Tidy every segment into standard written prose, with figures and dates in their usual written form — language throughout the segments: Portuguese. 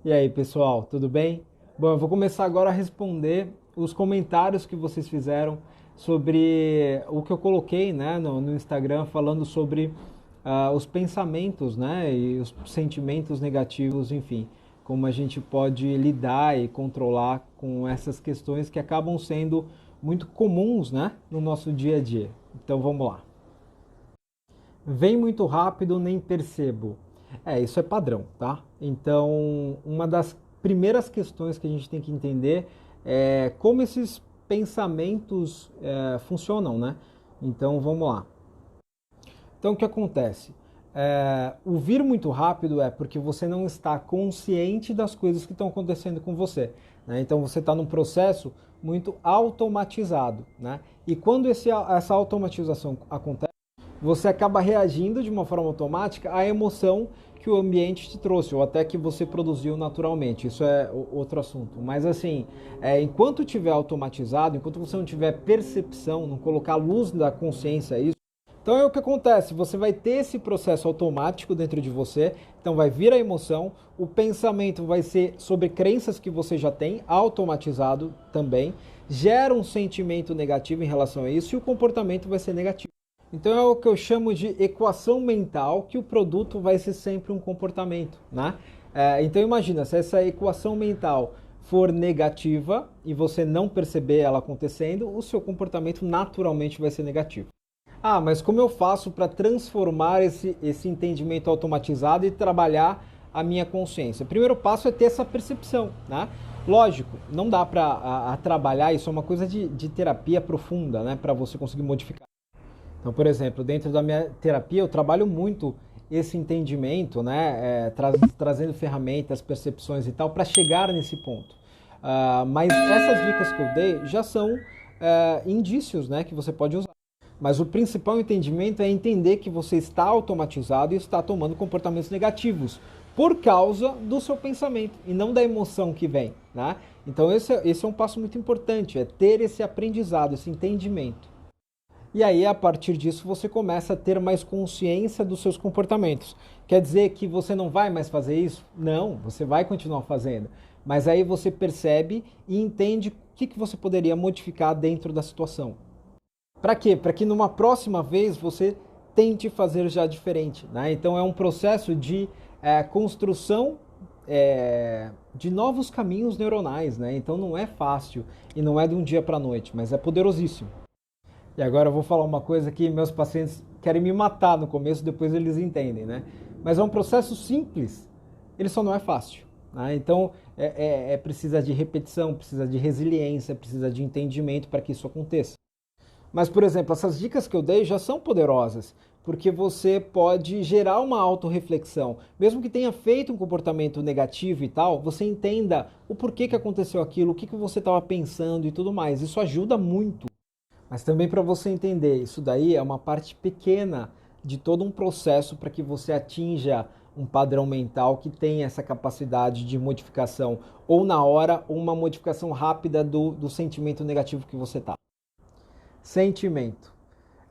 E aí, pessoal, tudo bem? Bom, eu vou começar agora a responder os comentários que vocês fizeram sobre o que eu coloquei, né, no Instagram, falando sobre os pensamentos, né, e os sentimentos negativos, enfim, como a gente pode lidar e controlar com essas questões que acabam sendo muito comuns, né, no nosso dia a dia. Então, vamos lá. Vem muito rápido, nem percebo. Isso é padrão, tá? Então, uma das primeiras questões que a gente tem que entender é como esses pensamentos funcionam, né? Então, vamos lá. Então, o que acontece? O vir muito rápido é porque você não está consciente das coisas que estão acontecendo com você, né? Então, você está num processo muito automatizado, né? E quando essa automatização acontece, você acaba reagindo de uma forma automática à emoção que o ambiente te trouxe, ou até que você produziu naturalmente. Isso é outro assunto. Mas assim, enquanto tiver automatizado, enquanto você não tiver percepção, não colocar a luz da consciência a isso, então é o que acontece, você vai ter esse processo automático dentro de você, então vai vir a emoção, o pensamento vai ser sobre crenças que você já tem, automatizado também, gera um sentimento negativo em relação a isso e o comportamento vai ser negativo. Então é o que eu chamo de equação mental, que o produto vai ser sempre um comportamento, né? Então imagina, se essa equação mental for negativa e você não perceber ela acontecendo, o seu comportamento naturalmente vai ser negativo. Ah, mas como eu faço para transformar esse entendimento automatizado e trabalhar a minha consciência? O primeiro passo é ter essa percepção, né? Lógico, não dá para trabalhar, isso é uma coisa de terapia profunda, né? Para você conseguir modificar. Então, por exemplo, dentro da minha terapia eu trabalho muito esse entendimento, né, trazendo ferramentas, percepções e tal, para chegar nesse ponto. Mas essas dicas que eu dei já são indícios, né, que você pode usar. Mas o principal entendimento é entender que você está automatizado e está tomando comportamentos negativos por causa do seu pensamento e não da emoção que vem, né? Então esse é um passo muito importante, é ter esse aprendizado, esse entendimento. E aí, a partir disso, você começa a ter mais consciência dos seus comportamentos. Quer dizer que você não vai mais fazer isso? Não, você vai continuar fazendo. Mas aí você percebe e entende o que você poderia modificar dentro da situação. Para quê? Para que numa próxima vez você tente fazer já diferente, né? Então é um processo de construção de novos caminhos neuronais, né? Então não é fácil e não é de um dia para a noite, mas é poderosíssimo. E agora eu vou falar uma coisa que meus pacientes querem me matar no começo, depois eles entendem, né? Mas é um processo simples, ele só não é fácil, né? Então precisa de repetição, precisa de resiliência, precisa de entendimento para que isso aconteça. Mas, por exemplo, essas dicas que eu dei já são poderosas, porque você pode gerar uma autorreflexão. Mesmo que tenha feito um comportamento negativo e tal, você entenda o porquê que aconteceu aquilo, o que você estava pensando e tudo mais. Isso ajuda muito. Mas também para você entender, isso daí é uma parte pequena de todo um processo para que você atinja um padrão mental que tenha essa capacidade de modificação, ou na hora, ou uma modificação rápida do sentimento negativo que você está. Sentimento.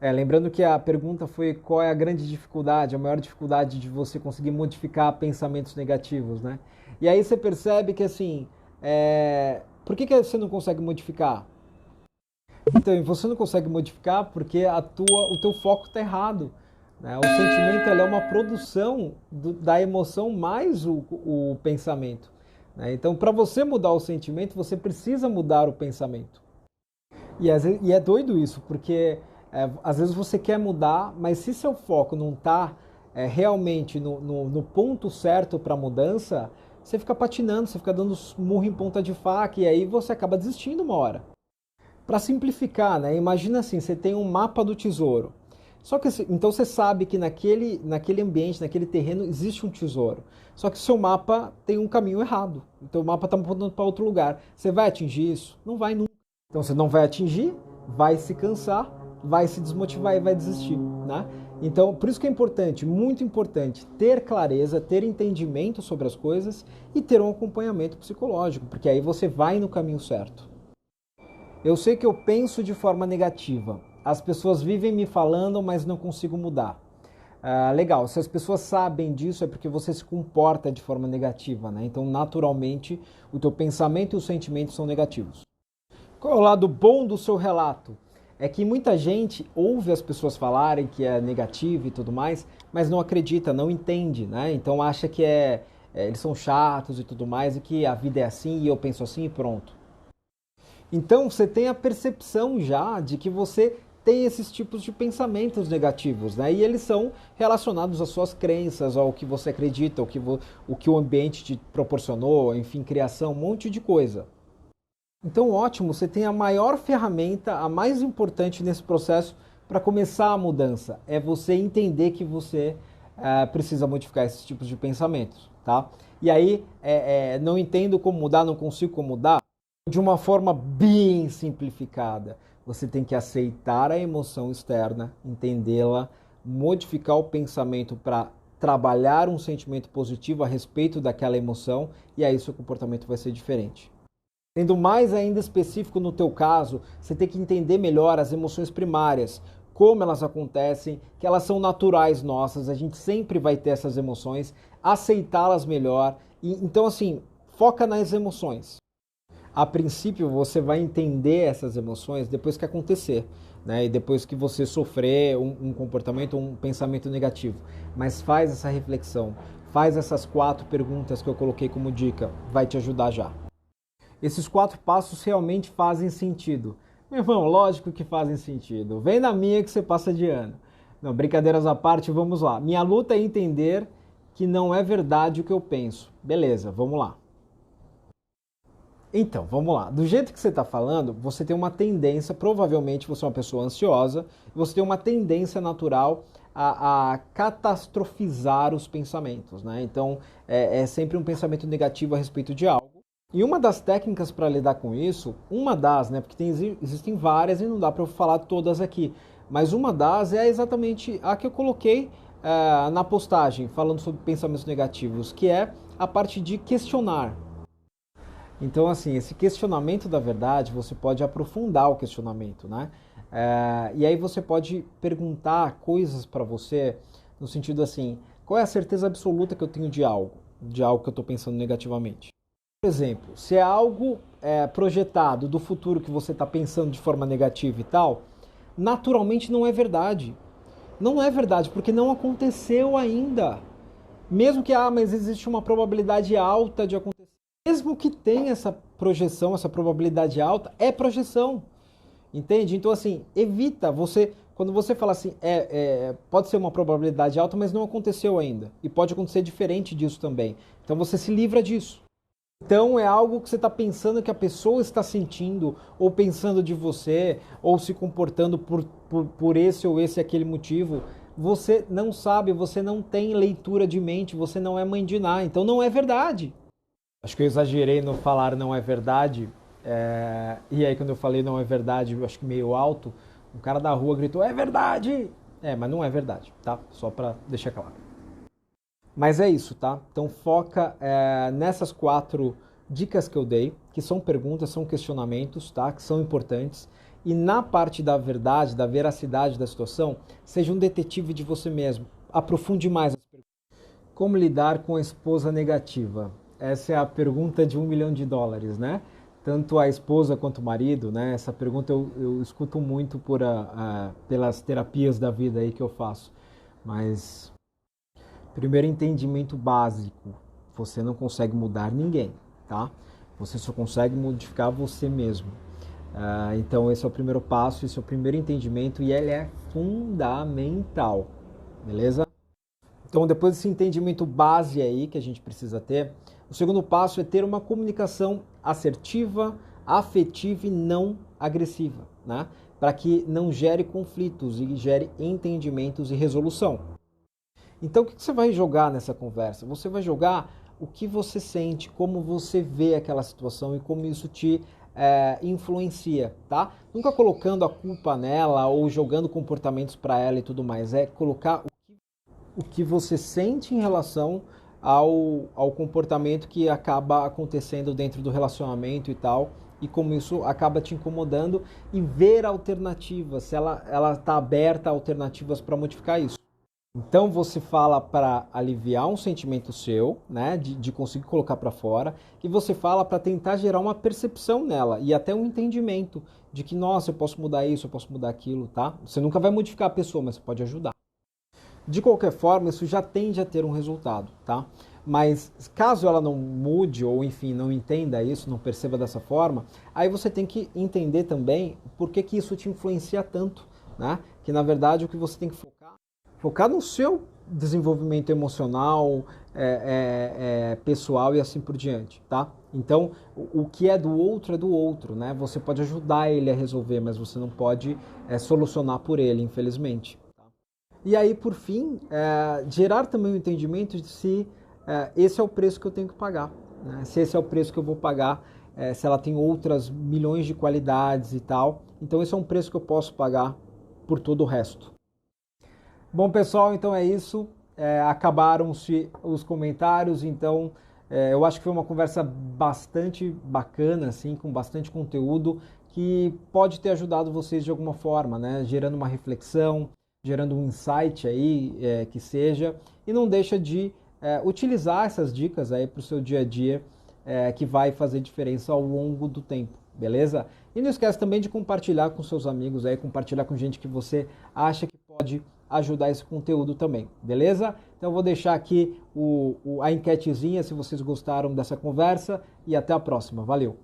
Lembrando que a pergunta foi qual é a grande dificuldade, a maior dificuldade de você conseguir modificar pensamentos negativos, né? E aí você percebe que assim, por que você não consegue modificar? Então, você não consegue modificar porque o teu foco está errado, né? O sentimento é uma produção da emoção mais o pensamento, né? Então, para você mudar o sentimento, você precisa mudar o pensamento. E é doido isso, porque às vezes você quer mudar, mas se seu foco não está realmente no ponto certo para a mudança, você fica patinando, você fica dando murro em ponta de faca e aí você acaba desistindo uma hora. Para simplificar, né? Imagina assim, você tem um mapa do tesouro. Só que então você sabe que naquele ambiente, naquele terreno existe um tesouro. Só que o seu mapa tem um caminho errado. Então o mapa está apontando para outro lugar. Você vai atingir isso? Não vai nunca. Então você não vai atingir, vai se cansar, vai se desmotivar e vai desistir, né? Então, por isso que é importante, muito importante, ter clareza, ter entendimento sobre as coisas e ter um acompanhamento psicológico, porque aí você vai no caminho certo. Eu sei que eu penso de forma negativa. As pessoas vivem me falando, mas não consigo mudar. Legal, se as pessoas sabem disso é porque você se comporta de forma negativa, né? Então, naturalmente, o teu pensamento e os sentimentos são negativos. Qual é o lado bom do seu relato? É que muita gente ouve as pessoas falarem que é negativo e tudo mais, mas não acredita, não entende, né? Então acha que eles são chatos e tudo mais, e que a vida é assim e eu penso assim e pronto. Então você tem a percepção já de que você tem esses tipos de pensamentos negativos, né? E eles são relacionados às suas crenças, ao que você acredita, o que o ambiente te proporcionou, enfim, criação, um monte de coisa. Então, ótimo, você tem a maior ferramenta, a mais importante nesse processo para começar a mudança. É você entender que você precisa modificar esses tipos de pensamentos, tá? E aí, não entendo como mudar, não consigo como mudar. De uma forma bem simplificada, você tem que aceitar a emoção externa, entendê-la, modificar o pensamento para trabalhar um sentimento positivo a respeito daquela emoção, e aí seu comportamento vai ser diferente. Sendo mais ainda específico no teu caso, você tem que entender melhor as emoções primárias, como elas acontecem, que elas são naturais nossas, a gente sempre vai ter essas emoções, aceitá-las melhor. Então, assim, foca nas emoções. A princípio, você vai entender essas emoções depois que acontecer, né? E depois que você sofrer um comportamento, um pensamento negativo. Mas faz essa reflexão, faz essas 4 perguntas que eu coloquei como dica, vai te ajudar já. Esses 4 passos realmente fazem sentido. Meu irmão, lógico que fazem sentido. Vem na minha que você passa de ano. Não, brincadeiras à parte, vamos lá. Minha luta é entender que não é verdade o que eu penso. Beleza, vamos lá. Então, vamos lá. Do jeito que você está falando, você tem uma tendência, provavelmente você é uma pessoa ansiosa, você tem uma tendência natural a catastrofizar os pensamentos, né? Então, é sempre um pensamento negativo a respeito de algo. E uma das técnicas para lidar com isso, né? Porque existem várias e não dá para eu falar todas aqui, mas uma das é exatamente a que eu coloquei na postagem, falando sobre pensamentos negativos, que é a parte de questionar. Então, assim, esse questionamento da verdade, você pode aprofundar o questionamento, né? E aí você pode perguntar coisas para você, no sentido assim, qual é a certeza absoluta que eu tenho de algo que eu estou pensando negativamente? Por exemplo, se é algo projetado do futuro que você está pensando de forma negativa e tal, naturalmente não é verdade. Não é verdade, porque não aconteceu ainda. Mesmo que, mas existe uma probabilidade alta de acontecer. Mesmo que tenha essa projeção, essa probabilidade alta, é projeção. Entende? Então, assim, evita quando você fala assim, pode ser uma probabilidade alta, mas não aconteceu ainda. E pode acontecer diferente disso também. Então, você se livra disso. Então, é algo que você está pensando que a pessoa está sentindo, ou pensando de você, ou se comportando por esse ou esse aquele motivo. Você não sabe, você não tem leitura de mente, você não é mãe de Ná, então não é verdade. Acho que eu exagerei no falar não é verdade. E aí quando eu falei não é verdade, eu acho que meio alto, um cara da rua gritou, é verdade! Mas não é verdade, tá? Só para deixar claro. Mas é isso, tá? Então foca nessas 4 dicas que eu dei, que são perguntas, são questionamentos, tá? Que são importantes. E na parte da verdade, da veracidade da situação, seja um detetive de você mesmo. Aprofunde mais as perguntas. Como lidar com a esposa negativa? Essa é a pergunta de $1 milhão, né? Tanto a esposa quanto o marido, né? Essa pergunta eu escuto muito pelas terapias da vida aí que eu faço. Mas, primeiro entendimento básico, você não consegue mudar ninguém, tá? Você só consegue modificar você mesmo. Então esse é o primeiro passo, esse é o primeiro entendimento e ele é fundamental, beleza? Então, depois desse entendimento base aí que a gente precisa ter, o segundo passo é ter uma comunicação assertiva, afetiva e não agressiva, né? Para que não gere conflitos e gere entendimentos e resolução. Então, o que você vai jogar nessa conversa? Você vai jogar o que você sente, como você vê aquela situação e como isso te influencia, tá? Nunca colocando a culpa nela ou jogando comportamentos para ela e tudo mais. É colocar o que você sente em relação ao comportamento que acaba acontecendo dentro do relacionamento e tal, e como isso acaba te incomodando, e ver alternativas, se ela está aberta a alternativas para modificar isso. Então você fala para aliviar um sentimento seu, né, de conseguir colocar para fora, e você fala para tentar gerar uma percepção nela e até um entendimento de que, nossa, eu posso mudar isso, eu posso mudar aquilo, tá? Você nunca vai modificar a pessoa, mas você pode ajudar. De qualquer forma, isso já tende a ter um resultado, tá? Mas caso ela não mude ou, enfim, não entenda isso, não perceba dessa forma, aí você tem que entender também por que que isso te influencia tanto, né? Que na verdade o que você tem que focar no seu desenvolvimento emocional, pessoal e assim por diante, tá? Então, o que é do outro, né? Você pode ajudar ele a resolver, mas você não pode solucionar por ele, infelizmente. E aí, por fim, gerar também o entendimento de se esse é o preço que eu tenho que pagar. Né? Se esse é o preço que eu vou pagar, se ela tem outras milhões de qualidades e tal. Então, esse é um preço que eu posso pagar por todo o resto. Bom, pessoal, então é isso. Acabaram-se os comentários, então eu acho que foi uma conversa bastante bacana, assim, com bastante conteúdo, que pode ter ajudado vocês de alguma forma, né? Gerando uma reflexão, gerando um insight aí, que seja, e não deixa de utilizar essas dicas aí para o seu dia a dia, que vai fazer diferença ao longo do tempo, beleza? E não esquece também de compartilhar com seus amigos aí, compartilhar com gente que você acha que pode ajudar esse conteúdo também, beleza? Então eu vou deixar aqui a enquetezinha se vocês gostaram dessa conversa e até a próxima. Valeu!